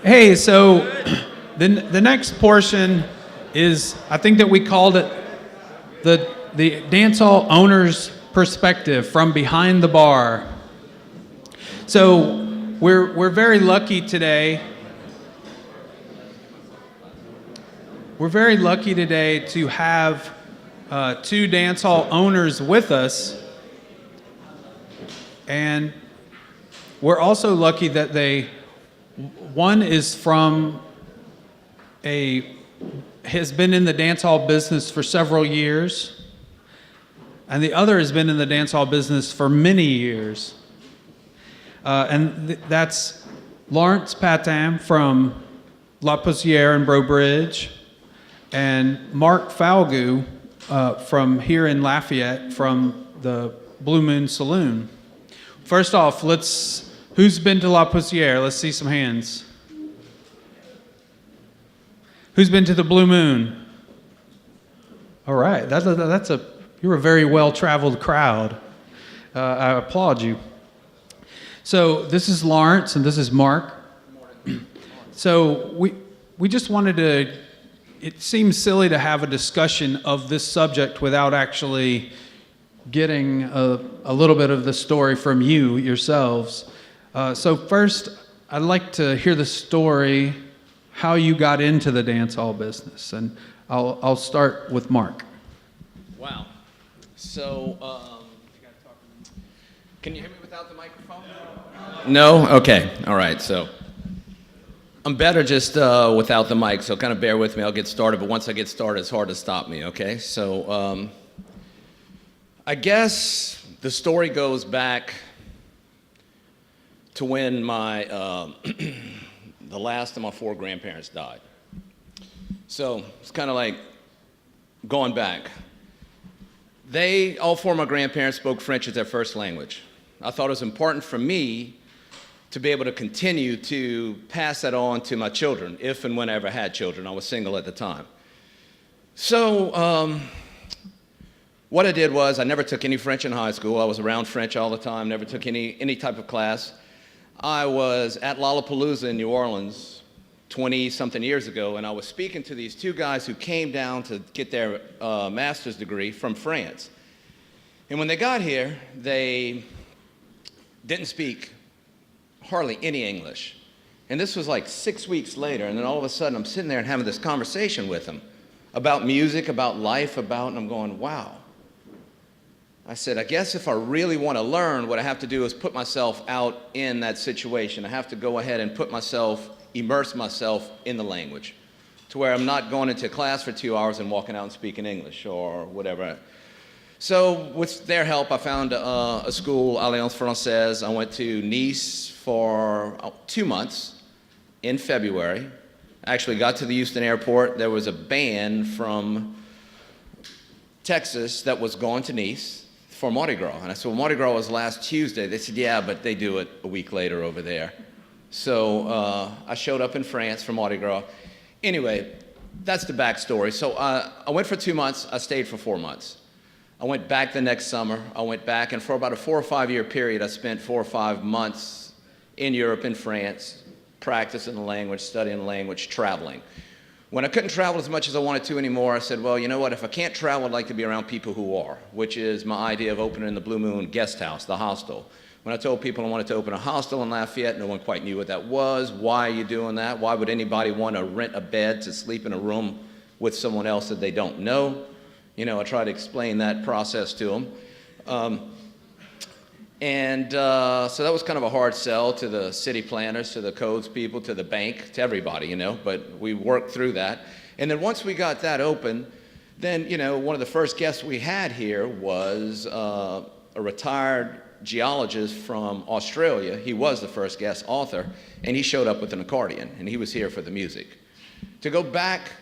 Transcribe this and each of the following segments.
Hey, so the next portion is, I think that we called it the dance hall owner's perspective from behind the bar. So we're very lucky today. We're very lucky today to have two dance hall owners with us, and we're also lucky that one is has been in the dance hall business for several years, and the other has been in the dance hall business for many years. That's Lawrence Patam from La Poussière in Breaux Bridge, and Mark Falgu from here in Lafayette from the Blue Moon Saloon. First off, who's been to La Poussière? Let's see some hands. Who's been to the Blue Moon? All right, you're a very well-traveled crowd. I applaud you. So this is Lawrence and this is Mark. So we just wanted to, it seems silly to have a discussion of this subject without actually getting a little bit of the story from you yourselves. So first, I'd like to hear the story, how you got into the dance hall business, and I'll start with Mark. Wow. So, can you hear me without the microphone? No? Okay. All right. So, I'm better just without the mic, so kind of bear with me. I'll get started, but once I get started, it's hard to stop me, okay? So, I guess the story goes back to when the last of my four grandparents died. So it's kind of like going back. All four of my grandparents spoke French as their first language. I thought it was important for me to be able to continue to pass that on to my children, if and when I ever had children. I was single at the time. So what I did was I never took any French in high school. I was around French all the time, never took any type of class. I was at Lollapalooza in New Orleans 20-something years ago, and I was speaking to these two guys who came down to get their master's degree from France. And when they got here, they didn't speak hardly any English. And this was like 6 weeks later, and then all of a sudden I'm sitting there and having this conversation with them about music, about life, and I'm going, wow. I said, I guess if I really want to learn, what I have to do is put myself out in that situation. I have to go ahead and immerse myself in the language, to where I'm not going into class for 2 hours and walking out and speaking English or whatever. So with their help, I found a school, Alliance Française. I went to Nice for 2 months in February. I actually got to the Houston airport. There was a band from Texas that was going to Nice for Mardi Gras. And I said, well, Mardi Gras was last Tuesday. They said, yeah, but they do it a week later over there. So I showed up in France for Mardi Gras. Anyway, that's the backstory. So I went for 2 months. I stayed for 4 months. I went back the next summer. I went back, and for about a 4 or 5 year period, I spent 4 or 5 months in Europe, in France, practicing the language, studying the language, traveling. When I couldn't travel as much as I wanted to anymore, I said, well, you know what, if I can't travel, I'd like to be around people who are, which is my idea of opening the Blue Moon Guest House, the hostel. When I told people I wanted to open a hostel in Lafayette, no one quite knew what that was. Why are you doing that? Why would anybody want to rent a bed to sleep in a room with someone else that they don't know? You know, I tried to explain that process to them. So that was kind of a hard sell to the city planners, to the codes people, to the bank, to everybody, you know, but we worked through that. And then once we got that open, then, you know, one of the first guests we had here was a retired geologist from Australia. He was the first guest author, and he showed up with an accordion, and he was here for the music. To go back,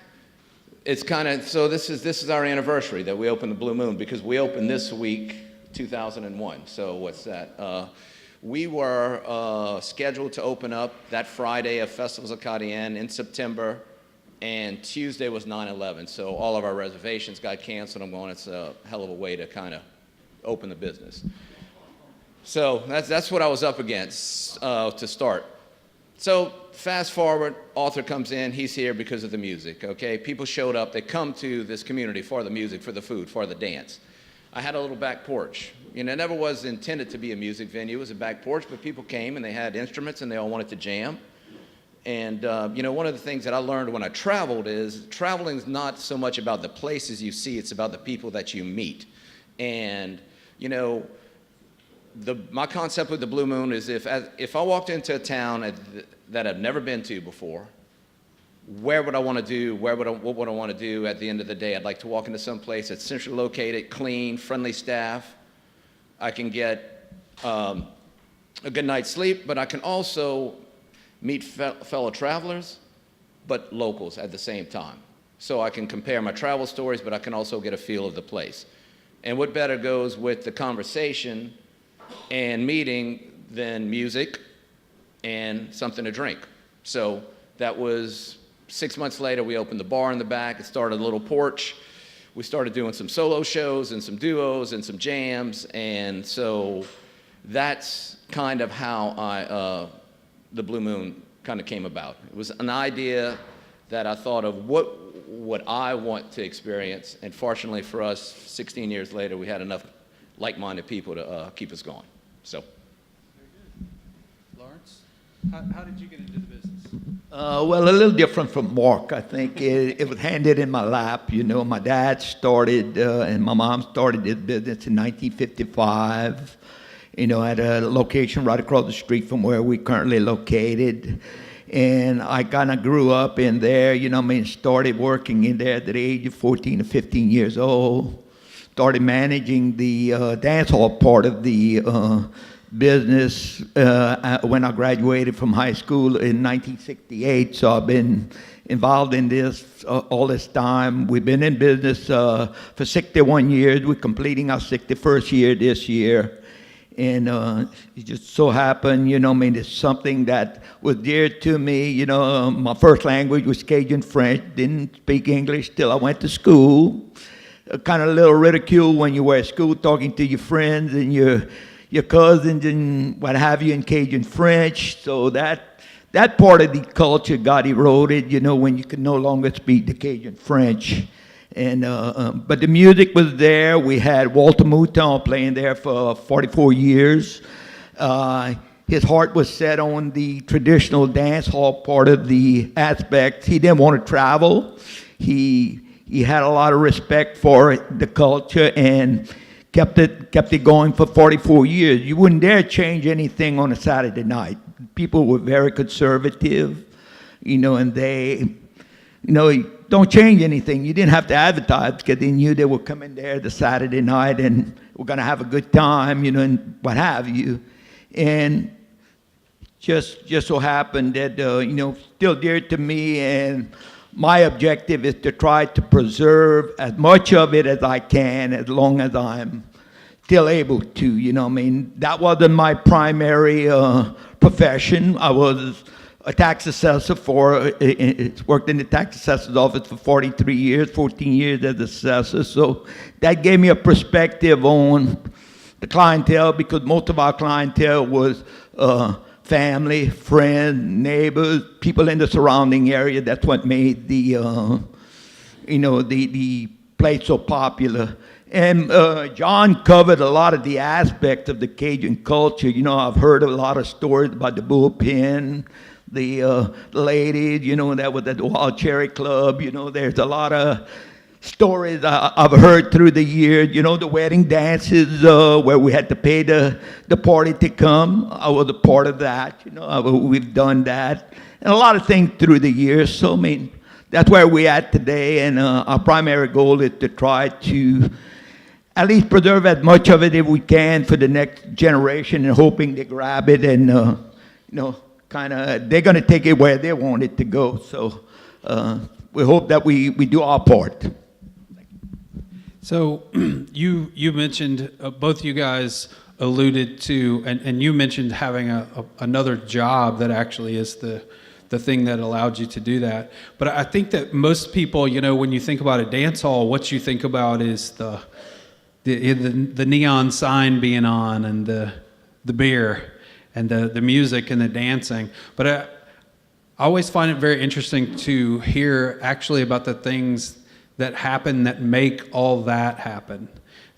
it's kind of, so this is our anniversary that we opened the Blue Moon, because we opened this week, 2001. So what's that? We were scheduled to open up that Friday of Festivals Acadiennes in September, and Tuesday was 9/11. So all of our reservations got canceled. I'm going, it's a hell of a way to kind of open the business. So that's what I was up against to start. So fast forward, author comes in, he's here because of the music, okay? People showed up, they come to this community for the music, for the food, for the dance. I had a little back porch. You know, it never was intended to be a music venue, it was a back porch, but people came and they had instruments and they all wanted to jam. And, you know, one of the things that I learned when I traveled is traveling is not so much about the places you see, it's about the people that you meet. And, you know, my concept with the Blue Moon is if I walked into a town that I've never been to before, where would I want to do, what would I want to do at the end of the day? I'd like to walk into some place that's centrally located, clean, friendly staff. I can get a good night's sleep, but I can also meet fellow travelers, but locals at the same time. So I can compare my travel stories, but I can also get a feel of the place. And what better goes with the conversation and meeting than music and something to drink. So that was 6 months later, we opened the bar in the back. It started a little porch. We started doing some solo shows and some duos and some jams. And so that's kind of how the Blue Moon kind of came about. It was an idea that I thought of what would I want to experience. And fortunately for us, 16 years later, we had enough like-minded people to keep us going. So. Very good. Lawrence, how did you get into the business? Well, a little different from Mark. I think it was handed in my lap. You know, my dad started and my mom started this business in 1955, you know, at a location right across the street from where we currently located. And I kind of grew up in there, you know, I mean, started working in there at the age of 14 or 15 years old. Started managing the dance hall part of the business when I graduated from high school in 1968. So I've been involved in this all this time. We've been in business for 61 years. We're completing our 61st year this year. And it just so happened, you know, I mean, it's something that was dear to me. You know, my first language was Cajun French. Didn't speak English till I went to school. Kind of a little ridicule when you were at school talking to your friends and your cousins and what have you in Cajun French. So that part of the culture got eroded, you know, when you could no longer speak the Cajun French. And but the music was there. We had Walter Mouton playing there for 44 years. His heart was set on the traditional dance hall part of the aspect. He didn't want to travel. He had a lot of respect for the culture and kept it going for 44 years. You wouldn't dare change anything on a Saturday night. People were very conservative, you know, and they, you know, don't change anything. You didn't have to advertise because they knew they were coming there the Saturday night and we're going to have a good time, you know, and what have you. And just so happened that, you know, still dear to me, and my objective is to try to preserve as much of it as I can as long as I'm still able to, you know. I mean, that wasn't my primary profession. I was a tax assessor worked in the tax assessor's office for 43 years, 14 years as assessor. So that gave me a perspective on the clientele, because most of our clientele was family, friends, neighbors, people in the surrounding area. That's what made the, you know, the place so popular. And John covered a lot of the aspects of the Cajun culture. You know, I've heard a lot of stories about the bullpen, the ladies, you know, that was at the Wild Cherry Club. You know, there's a lot of stories I've heard through the years, you know, the wedding dances where we had to pay the party to come. I was a part of that, you know, we've done that. And a lot of things through the years. So, I mean, that's where we're at today. And our primary goal is to try to at least preserve as much of it as we can for the next generation, and hoping they grab it and, you know, kind of, they're going to take it where they want it to go. So we hope that we do our part. So you mentioned, both you guys alluded to, and you mentioned having another job that actually is the thing that allowed you to do that. But I think that most people, you know, when you think about a dance hall, what you think about is the neon sign being on, and the beer, and the music and the dancing. But I always find it very interesting to hear actually about the things that happen that make all that happen.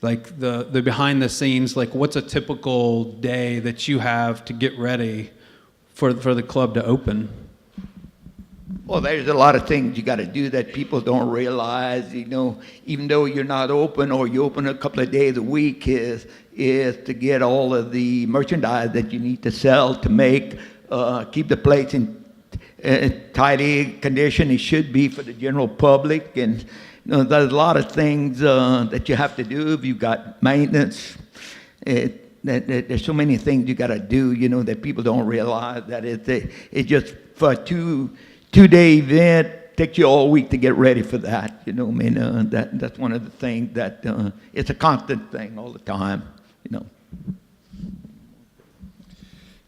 Like the behind the scenes, like what's a typical day that you have to get ready for the club to open? Well, there's a lot of things you got to do that people don't realize. Even though you're not open or you open a couple of days a week, is to get all of the merchandise that you need to sell to make keep the place in tidy condition. It should be for the general public, and there's a lot of things that you have to do. If you've got maintenance, there's so many things you got to do. That people don't realize that it's just for a two-day event. Takes you all week to get ready for that. That's one of the things that it's a constant thing all the time.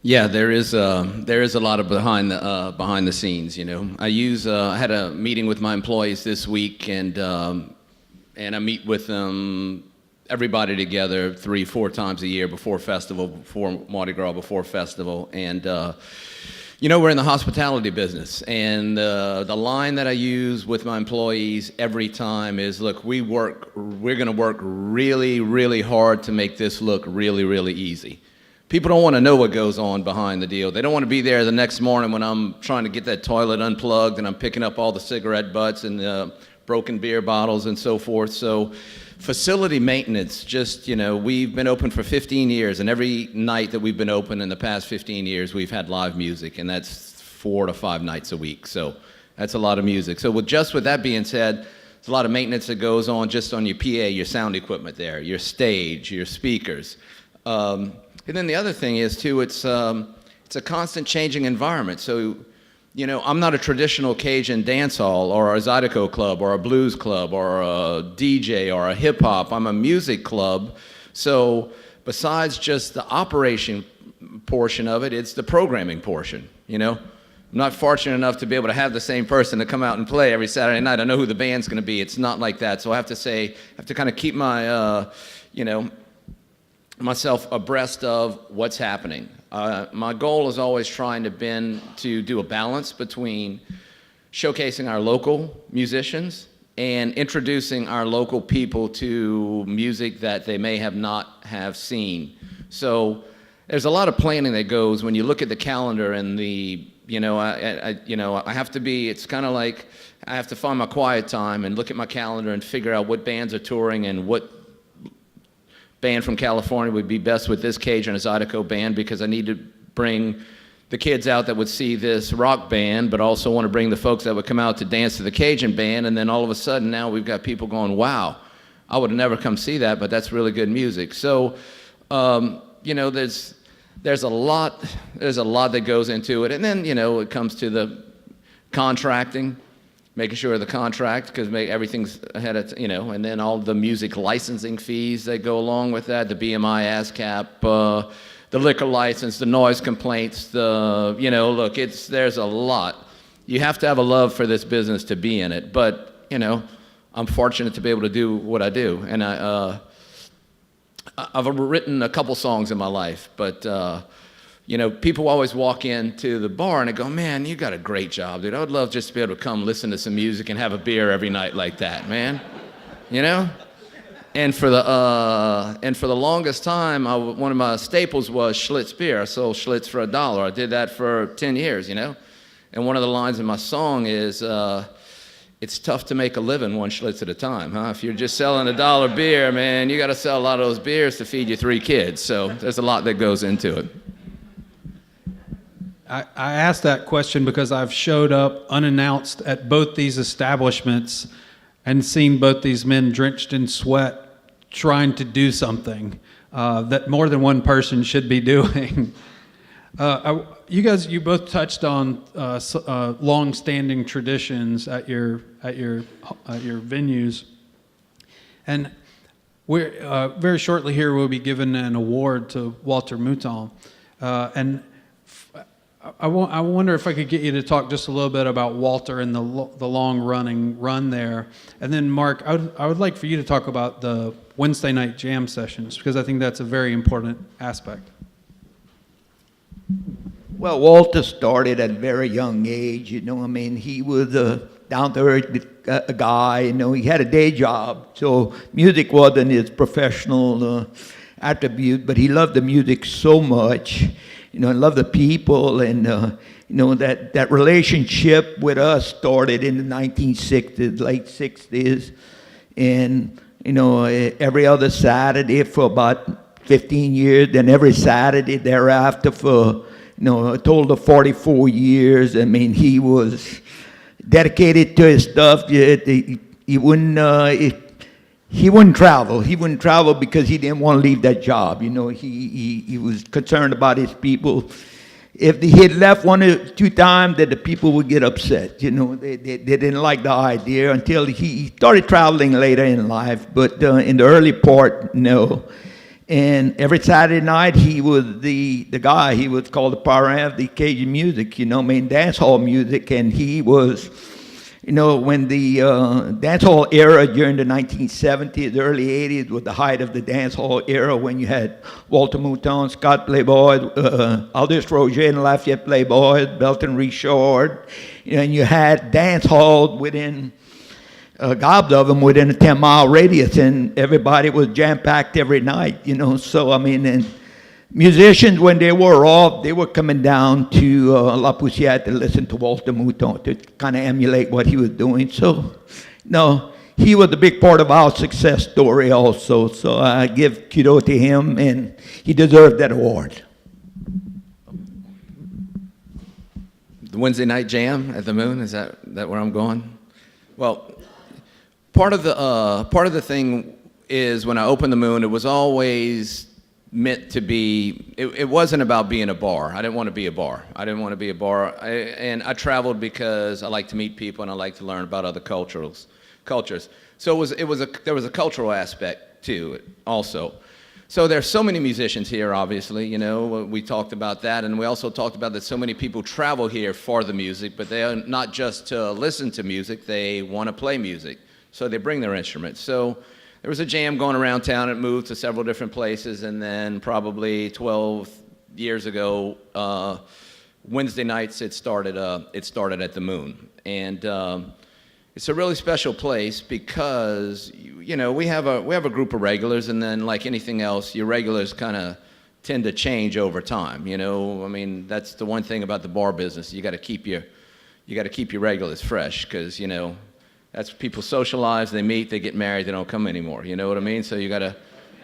Yeah, there is a lot of behind the scenes. I had a meeting with my employees this week, and I meet with them, everybody together 3-4 times a year before festival, before Mardi Gras, before festival, and we're in the hospitality business, and the line that I use with my employees every time is, look, we're going to work really, really hard to make this look really, really easy. People don't want to know what goes on behind the deal. They don't want to be there the next morning when I'm trying to get that toilet unplugged and I'm picking up all the cigarette butts and broken beer bottles and so forth. So facility maintenance, we've been open for 15 years, and every night that we've been open in the past 15 years, we've had live music, and that's 4 to 5 nights a week. So that's a lot of music. So with that being said, there's a lot of maintenance that goes on just on your PA, your sound equipment there, your stage, your speakers. And then the other thing is, too, it's a constant changing environment. So, I'm not a traditional Cajun dance hall or a Zydeco club or a blues club or a DJ or a hip-hop. I'm a music club. So besides just the operation portion of it, it's the programming portion, I'm not fortunate enough to be able to have the same person to come out and play every Saturday night. I know who the band's going to be. It's not like that. So I have to kind of keep my, myself abreast of what's happening. My goal is always trying to do a balance between showcasing our local musicians and introducing our local people to music that they may not have seen. So there's a lot of planning that goes when you look at the calendar and I have to be, it's kind of like I have to find my quiet time and look at my calendar and figure out what bands are touring and what band from California would be best with this Cajun or Zydeco band, because I need to bring the kids out that would see this rock band, but also want to bring the folks that would come out to dance to the Cajun band. And then all of a sudden now we've got people going, wow, I would have never come see that, but that's really good music. So, there's a lot that goes into it. And then, it comes to the contracting, making sure the contract, because everything's ahead of, and then all the music licensing fees that go along with that, the BMI ASCAP, the liquor license, the noise complaints, there's a lot. You have to have a love for this business to be in it, but, I'm fortunate to be able to do what I do. And I've written a couple songs in my life, but people always walk into the bar and they go, man, you got a great job, dude. I would love just to be able to come listen to some music and have a beer every night like that, man. And for the longest time, one of my staples was Schlitz beer. I sold Schlitz for $1. I did that for 10 years, And one of the lines in my song is, it's tough to make a living one Schlitz at a time, huh? If you're just selling $1 beer, man, you got to sell a lot of those beers to feed your 3 kids. So there's a lot that goes into it. I asked that question because I've showed up unannounced at both these establishments and seen both these men drenched in sweat trying to do something that more than one person should be doing. You both touched on long-standing traditions at your venues, and we're very shortly here we'll be giving an award to Walter Mouton, and I wonder if I could get you to talk just a little bit about Walter and the long-running run there, and then Mark, I would like for you to talk about the Wednesday night jam sessions, because I think that's a very important aspect. Well, Walter started at a very young age, you know. I mean, he was a down-to-earth guy, you know. He had a day job, so music wasn't his professional attribute, but he loved the music so much, you know, and loved the people, and, you know, that relationship with us started in the 1960s, late 60s, and, you know, every other Saturday for about 15 years, then every Saturday thereafter for, you know, a total of 44 years. I mean, he was dedicated to his stuff. He wouldn't travel. He wouldn't travel because he didn't want to leave that job. You know, he was concerned about his people. If he had left one or two times, that the people would get upset. You know, they didn't like the idea until he started traveling later in life. But in the early part, no. And every Saturday night, he was the guy. He was called the power of the Cajun music, you know, I mean, dance hall music. And he was, you know, when the dance hall era during the 1970s, early 80s was the height of the dance hall era, when you had Walter Mouton, Scott Playboy, Aldous Roger and Lafayette Playboy, Belton Richard, you know, and you had dance halls within gobs of them within a 10-mile radius, and everybody was jam-packed every night, you know. So, I mean, and musicians, when they were off, they were coming down to La Poussière to listen to Walter Mouton, to kind of emulate what he was doing. So, no, he was a big part of our success story also. So I give kudos to him, and he deserved that award. The Wednesday night jam at the Moon, is that where I'm going? Well, part of the thing is, when I opened the Moon, it was always meant to be, it wasn't about being a bar. I didn't want to be a bar. And I traveled because I like to meet people and I like to learn about other cultures. So there was a cultural aspect to it also. So there's so many musicians here, obviously, you know, we talked about that, and we also talked about that so many people travel here for the music, but they are not just to listen to music, they want to play music. So they bring their instruments. So there was a jam going around town. It moved to several different places, and then probably 12 years ago, Wednesday nights, it started at the Moon. And it's a really special place because, you know, we have a group of regulars, and then, like anything else, your regulars kind of tend to change over time. You know, I mean, that's the one thing about the bar business. You got to keep your regulars fresh, because, you know, that's people socialize, they meet, they get married, they don't come anymore. You know what I mean? So you got to.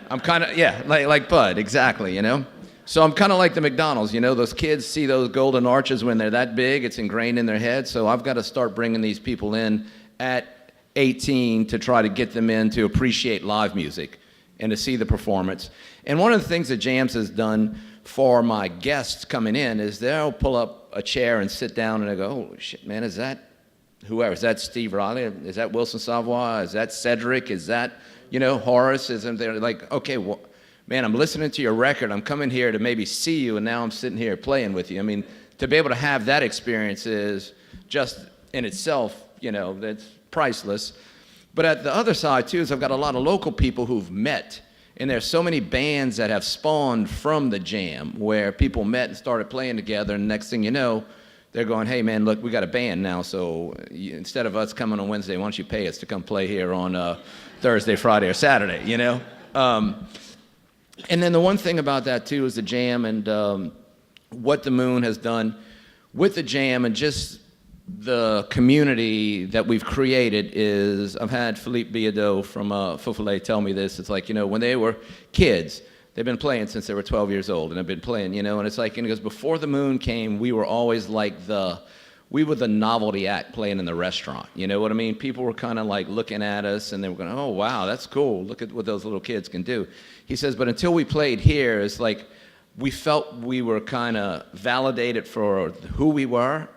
I'm kind of, yeah, like Bud, exactly. You know. So I'm kind of like the McDonald's, you know, those kids see those golden arches when they're that big, it's ingrained in their head. So I've got to start bringing these people in at 18 to try to get them in to appreciate live music and to see the performance. And one of the things that Jams has done for my guests coming in is they'll pull up a chair and sit down and they go, oh shit, man, is that whoever? Is that Steve Riley? Is that Wilson Savoy? Is that Cedric? Is that, you know, Horace? Isn't there? Like, okay, well, man, I'm listening to your record. I'm coming here to maybe see you, and now I'm sitting here playing with you. I mean, to be able to have that experience is just in itself, you know, that's priceless. But at the other side, too, is I've got a lot of local people who've met, and there's so many bands that have spawned from the jam where people met and started playing together, and next thing you know, they're going, hey, man, look, we got a band now, so instead of us coming on Wednesday, why don't you pay us to come play here on Thursday, Friday, or Saturday, you know? And then the one thing about that, too, is the jam and what the Moon has done with the jam and just the community that we've created is, I've had Philippe Biadeau from Fufale tell me this. It's like, you know, when they were kids, they've been playing since they were 12 years old, and have been playing, you know, and it's like, and he goes, before the Moon came, we were always like we were the novelty act playing in the restaurant. You know what I mean? People were kind of like looking at us, and they were going, oh, wow, that's cool. Look at what those little kids can do. He says, but until we played here, it's like we felt we were kind of validated for who we were,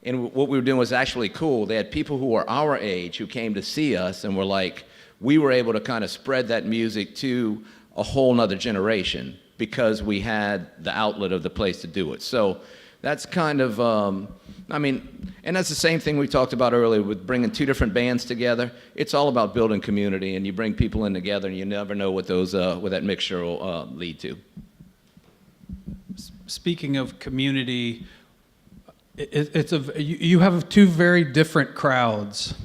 and what we were doing was actually cool. They had people who were our age who came to see us, and were like, we were able to kind of spread that music to a whole nother generation because we had the outlet of the place to do it. So that's kind of, I mean, and that's the same thing we talked about earlier with bringing two different bands together. It's all about building community, and you bring people in together, and you never know what those, what that mixture will lead to. speaking of community, you have two very different crowds.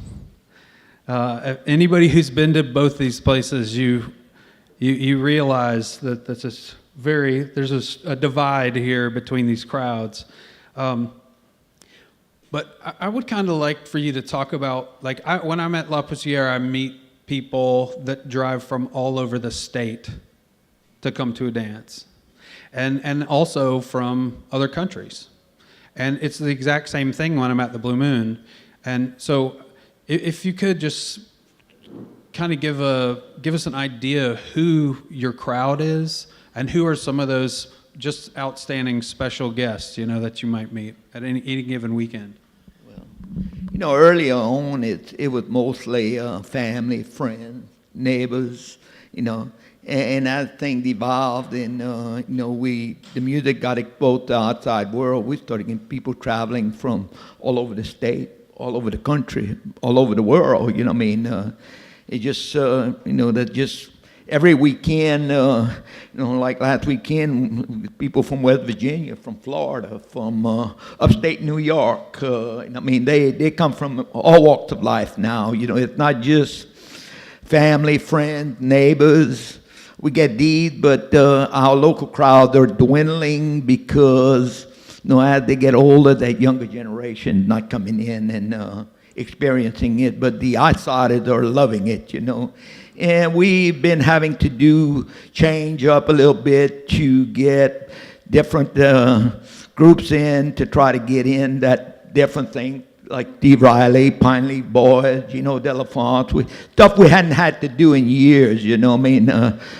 Anybody who's been to both these places, you realize that there's a divide here between these crowds. But I would kind of like for you to talk about, like, when I'm at La Poussière, I meet people that drive from all over the state to come to a dance, and also from other countries. And it's the exact same thing when I'm at the Blue Moon. And so if you could just kind of give us an idea of who your crowd is and who are some of those just outstanding special guests, that you might meet at any given weekend. Well, earlier on, it was mostly family, friends, neighbors, and as things evolved and, the music got exposed to the outside world, we started getting people traveling from all over the state, all over the country, all over the world, it just, that just every weekend, like last weekend, people from West Virginia, from Florida, from upstate New York, they come from all walks of life now. It's not just family, friends, neighbors. We get these, but our local crowds are dwindling because, as they get older, that younger generation not coming in and experiencing it, but the outsiders are loving it, And we've been having to change up a little bit to get different groups in to try to get in that different thing, like Steve Riley, Pine Leaf Boys, Delafonte, stuff we hadn't had to do in years,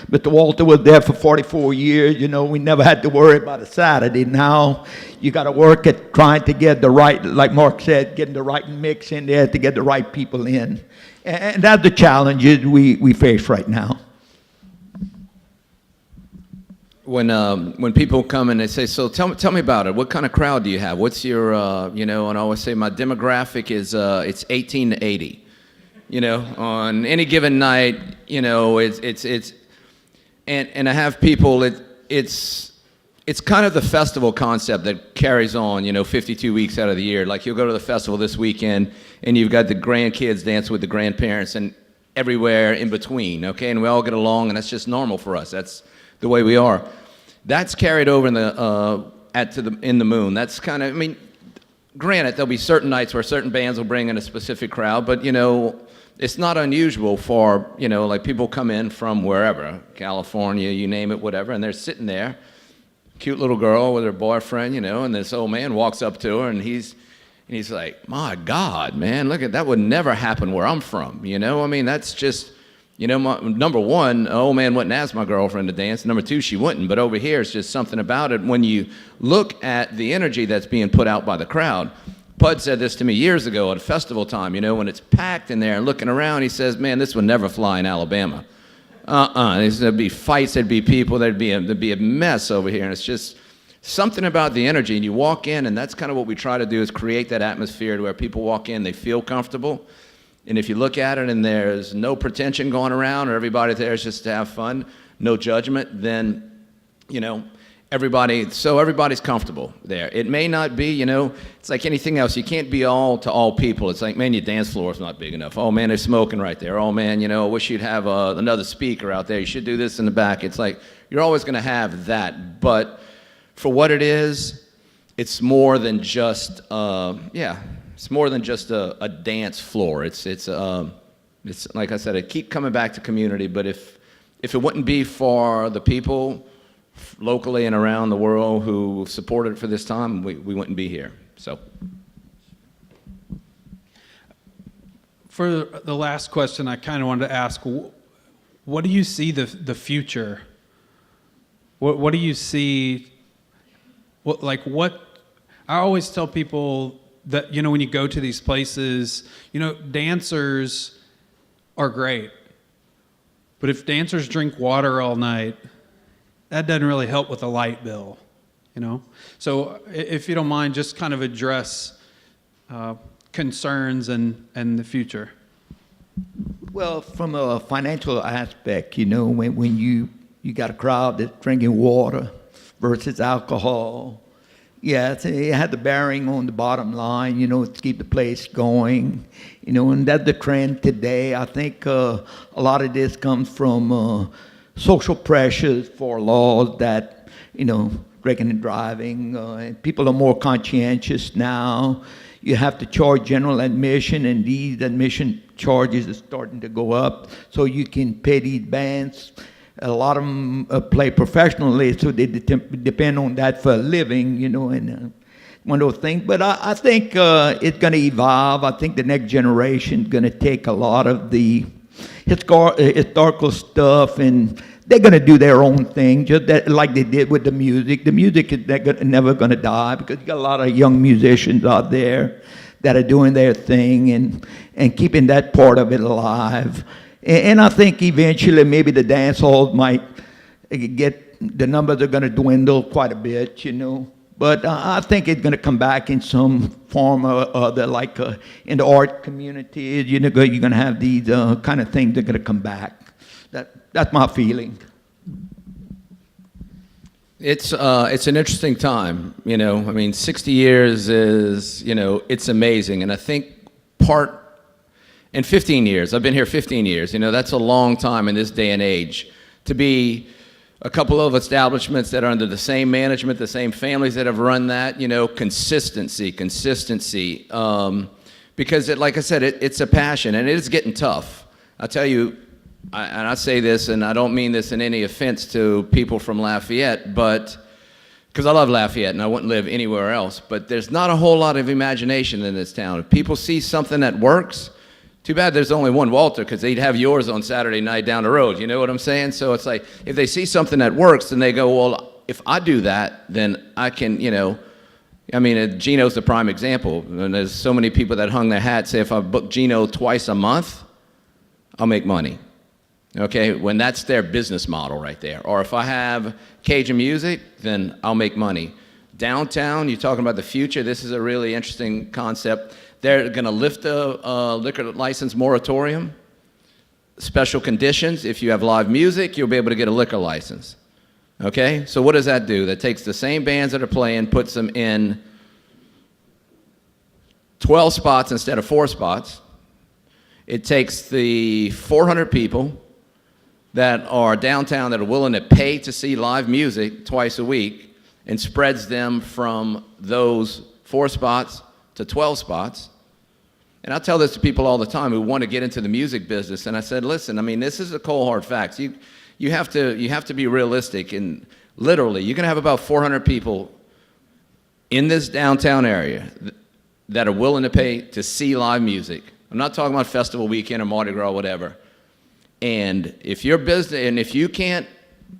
But Walter was there for 44 years, we never had to worry about a Saturday. Now you got to work at trying to get the right, like Mark said, getting the right mix in there to get the right people in. And that's the challenges we face right now. When people come and they say, so tell me about it. What kind of crowd do you have? What's your, and I always say my demographic is, it's 18 to 80. On any given night, it's and I have people, it's kind of the festival concept that carries on, 52 weeks out of the year. Like you'll go to the festival this weekend and you've got the grandkids dance with the grandparents and everywhere in between, okay? And we all get along and that's just normal for us. That's the way we are. That's carried over in the Moon. That's kind of, granted, there'll be certain nights where certain bands will bring in a specific crowd, but it's not unusual for, like people come in from wherever, California, you name it, whatever, and they're sitting there, cute little girl with her boyfriend, and this old man walks up to her and he's like, my God, man, look at that would never happen where I'm from, that's just, number one, an old man wouldn't ask my girlfriend to dance. Number two, she wouldn't. But over here, it's just something about it. When you look at the energy that's being put out by the crowd, Pud said this to me years ago at a festival time, when it's packed in there and looking around, he says, man, this would never fly in Alabama. There'd be fights, there'd be people, there'd be a mess over here. And it's just something about the energy. And you walk in, and that's kind of what we try to do is create that atmosphere to where people walk in, they feel comfortable. And if you look at it and there's no pretension going around or everybody there is just to have fun, no judgment, then, everybody's comfortable there. It may not be, it's like anything else. You can't be all to all people. It's like, man, your dance floor is not big enough. Oh, man, they're smoking right there. Oh, man, I wish you'd have another speaker out there. You should do this in the back. It's like you're always going to have that. But for what it is, it's more than just, it's more than just a dance floor. It's like I said, I keep coming back to community, but if it wouldn't be for the people locally and around the world who supported it for this time, we wouldn't be here. So, for the last question, I kind of wanted to ask, what do you see the future? What do you see? What I always tell people that, when you go to these places, dancers are great. But if dancers drink water all night, that doesn't really help with the light bill, So if you don't mind, just kind of address concerns and the future. Well, from a financial aspect, when you got a crowd that's drinking water, versus alcohol. Yes, it had the bearing on the bottom line, to keep the place going, and that's the trend today. I think a lot of this comes from social pressures for laws that, drinking and driving. And people are more conscientious now. You have to charge general admission, and these admission charges are starting to go up, so you can pay these bands. A lot of them play professionally, so they depend on that for a living, and one of those things. But I think it's going to evolve. I think the next generation is going to take a lot of the historical stuff, and they're going to do their own thing, just like they did with the music. The music is never going to die, because you got a lot of young musicians out there that are doing their thing and keeping that part of it alive. And I think eventually maybe the dance halls might the numbers are going to dwindle quite a bit, But I think it's going to come back in some form or other, like in the art community. You're going to have these kind of things that are going to come back. That's my feeling. It's an interesting time, 60 years is, it's amazing. And I think in 15 years, I've been here 15 years, that's a long time in this day and age. To be a couple of establishments that are under the same management, the same families that have run that, consistency. Because like I said, it's a passion, and it is getting tough. I'll tell you, and I say this, and I don't mean this in any offense to people from Lafayette, but because I love Lafayette and I wouldn't live anywhere else, but there's not a whole lot of imagination in this town. If people see something that works, too bad there's only one Walter, because they'd have yours on Saturday night down the road. You know what I'm saying? So it's like, if they see something that works, then they go, well, if I do that, then I can, Gino's the prime example. And there's so many people that hung their hat, say if I book Gino twice a month, I'll make money. Okay, when that's their business model right there. Or if I have Cajun music, then I'll make money. Downtown, you're talking about the future. This is a really interesting concept. They're going to lift a liquor license moratorium, special conditions. If you have live music, you'll be able to get a liquor license. Okay, so what does that do? That takes the same bands that are playing, puts them in 12 spots instead of 4 spots. It takes the 400 people that are downtown that are willing to pay to see live music twice a week and spreads them from those 4 spots to 12 spots. And I tell this to people all the time who want to get into the music business, and I said, listen, this is a cold hard fact. You have to be realistic, and literally you're going to have about 400 people in this downtown area that are willing to pay to see live music. I'm not talking about festival weekend or Mardi Gras or whatever. And if your business, and if you can't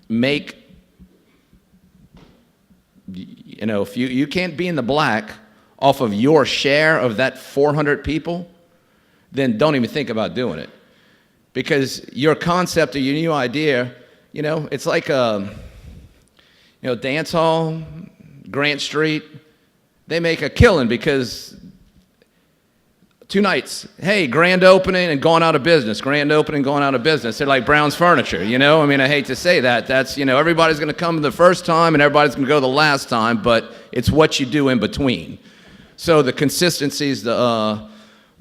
make, if you can't be in the black off of your share of that 400 people, then don't even think about doing it. Because your concept or your new idea, it's like dance hall, Grant Street, they make a killing because 2 nights, hey, grand opening and gone out of business, grand opening, going out of business. They're like Brown's Furniture, I hate to say that. That's, everybody's going to come the first time and everybody's going to go the last time, but it's what you do in between. So the consistency is the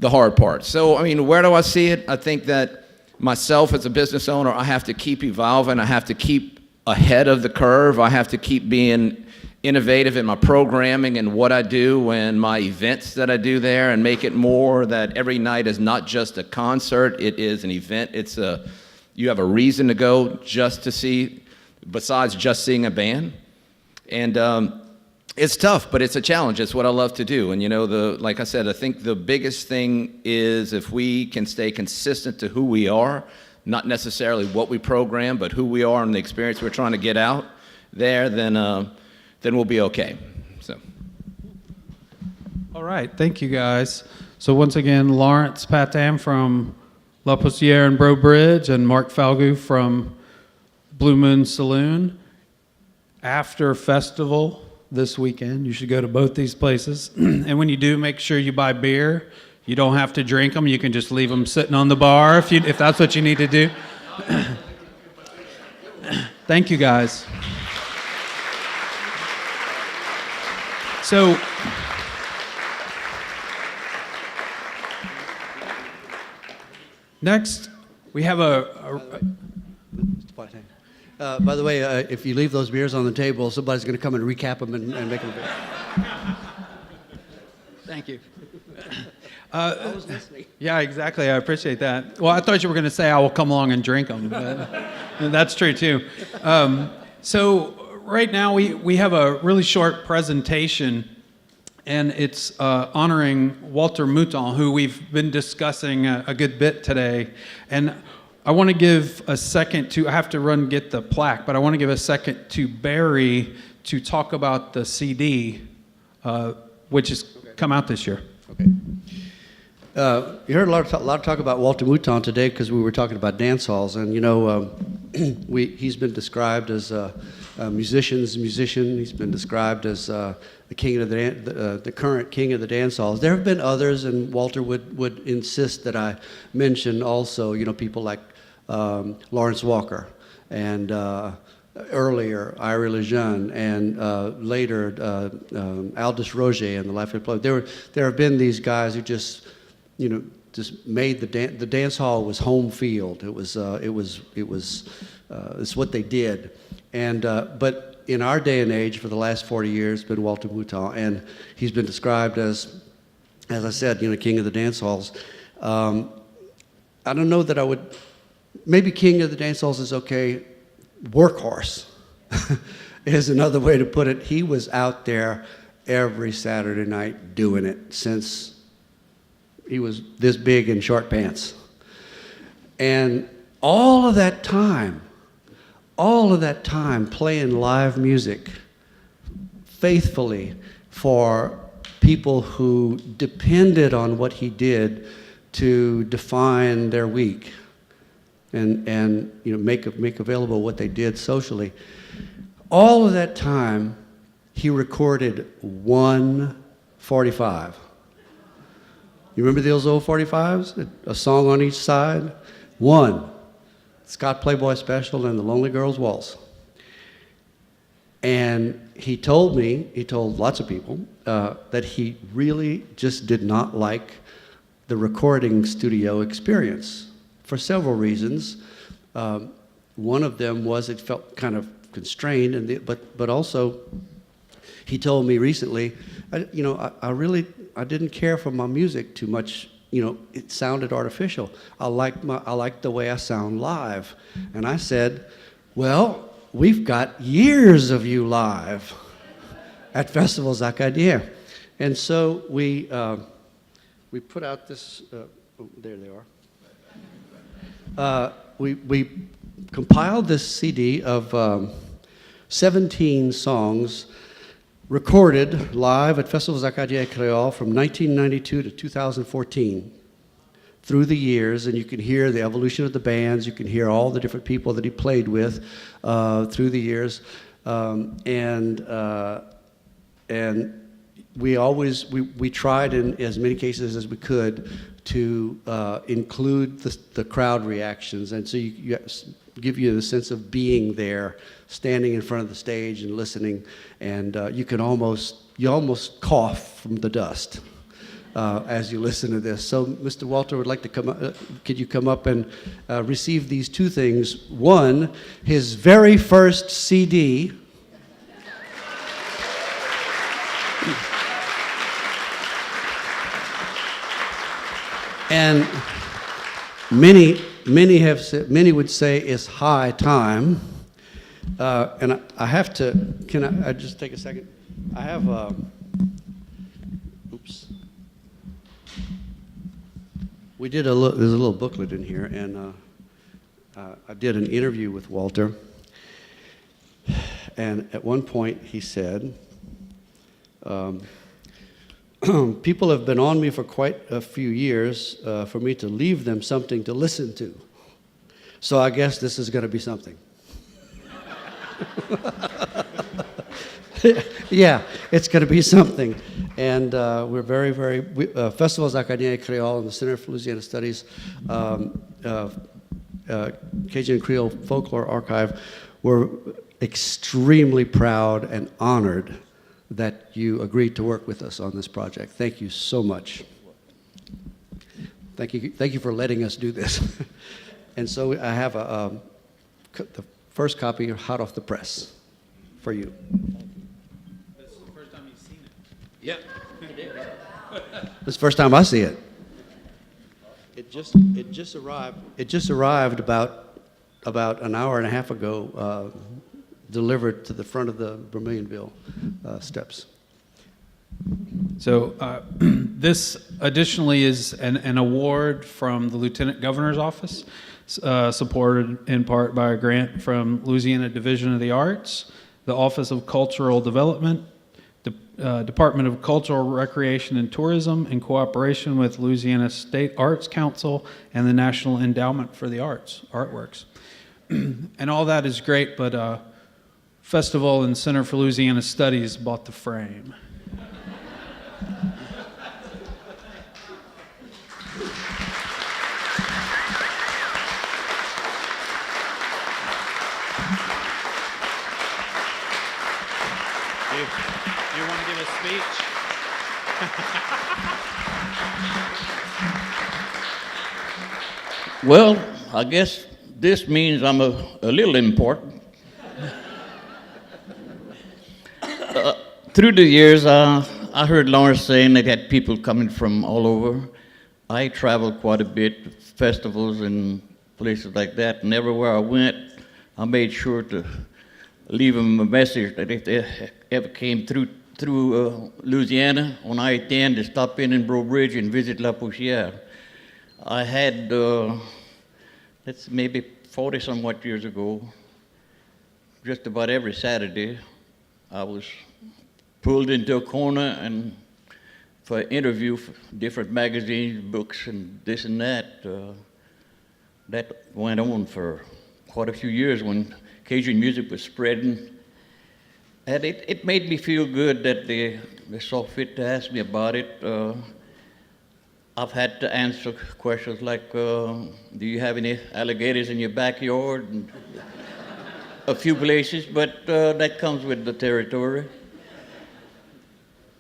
hard part. So, where do I see it? I think that myself as a business owner, I have to keep evolving. I have to keep ahead of the curve. I have to keep being innovative in my programming and what I do and my events that I do there, and make it more that every night is not just a concert, it is an event. You have a reason to go just to see, besides just seeing a band. And it's tough, but it's a challenge. It's what I love to do. And like I said, I think the biggest thing is if we can stay consistent to who we are, not necessarily what we program, but who we are and the experience we're trying to get out there, then we'll be okay. So. All right, thank you guys. So once again, Lawrence Patam from La Poussière and Bro Bridge, and Mark Falgu from Blue Moon Saloon. After festival this weekend, you should go to both these places. And when you do, make sure you buy beer. You don't have to drink them. You can just leave them sitting on the bar if that's what you need to do. Thank you, guys. So, next, we have By the way, if you leave those beers on the table, somebody's going to come and recap them and make them. Thank you. I was listening. Yeah, exactly. I appreciate that. Well, I thought you were going to say I will come along and drink them. But that's true, too. So right now, we have a really short presentation, and it's honoring Walter Mouton, who we've been discussing a good bit today. And I want to give a second to, I have to run get the plaque, but I want to give a second to Barry to talk about the CD, which has come out this year. Okay. You heard a lot of talk about Walter Mouton today because we were talking about dance halls, and you know, he's been described as a musician's musician. He's been described as the king of the current king of the dance halls. There have been others, and Walter would insist that I mention also, you know, people like Lawrence Walker, and earlier Ira Lejeune, and later Aldous Roger and the Lafayette Club. There have been these guys who just, you know, just made the dance hall was home field. It's what they did, and but in our day and age, for the last 40 years, it's been Walter Mouton, and he's been described as I said, you know, king of the dance halls. I don't know that I would. Maybe king of the dance halls is okay. Workhorse is another way to put it. He was out there every Saturday night doing it since he was this big in short pants. And all of that time playing live music faithfully for people who depended on what he did to define their week and you know, make available what they did socially. All of that time, he recorded 145. You remember those old 45s? A song on each side? One. Scott Playboy Special and the Lonely Girls Waltz. And he told lots of people, that he really just did not like the recording studio experience for several reasons. One of them was it felt kind of constrained, but also he told me recently, I didn't care for my music too much. You know, it sounded artificial. I like the way I sound live. And I said, well, we've got years of you live at festivals Acadien. And so we put out this, there they are. We compiled this CD of 17 songs recorded live at Festivals Acadien Creole from 1992 to 2014 through the years, and you can hear the evolution of the bands, you can hear all the different people that he played with through the years, and we tried in as many cases as we could to include the crowd reactions, and so you give you the sense of being there, standing in front of the stage and listening, and you almost cough from the dust as you listen to this. So Mr. Walter would like to come up. Could you come up and receive these two things? One, his very first CD. And many would say it's high time. And I have to, can I just take a second? I have, oops. There's a little booklet in here, and I did an interview with Walter. And at one point he said, people have been on me for quite a few years for me to leave them something to listen to. So I guess this is going to be something. Yeah, it's going to be something. And we're very, very, Festivals Acadien Creole and the Center for Louisiana Studies, Cajun Creole Folklore Archive, were extremely proud and honored that you agreed to work with us on this project. Thank you so much. Thank you for letting us do this. And so I have the first copy hot off the press for you. This is the first time you've seen it. Yep. This is the first time I see it. It just arrived. It just arrived about an hour and a half ago, delivered to the front of the Vermilionville steps. So this additionally is an award from the Lieutenant Governor's Office, supported in part by a grant from Louisiana Division of the Arts, the Office of Cultural Development, Department of Cultural Recreation and Tourism, in cooperation with Louisiana State Arts Council and the National Endowment for the Arts, Artworks. And all that is great, but Festival and Center for Louisiana Studies bought the frame. You want to give a speech? Well, I guess this means I'm a little important. Through the years, I heard Lawrence saying they had people coming from all over. I traveled quite a bit, festivals and places like that, and everywhere I went, I made sure to leave them a message that if they ever came through Louisiana on I-10 to stop in Bro Bridge and visit La Poussière. I had, that's maybe 40-somewhat years ago, just about every Saturday, I was pulled into a corner and for an interview for different magazines, books, and this and that. That went on for quite a few years when Cajun music was spreading. And it made me feel good that they saw fit to ask me about it. I've had to answer questions like, do you have any alligators in your backyard? And a few places, but that comes with the territory.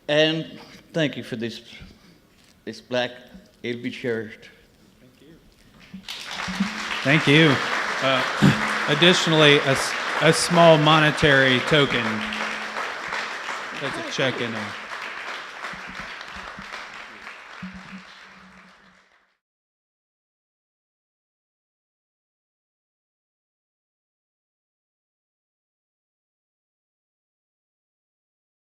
And thank you for this plaque. It'll be cherished. Thank you. Additionally, a small monetary token. That's a check in there.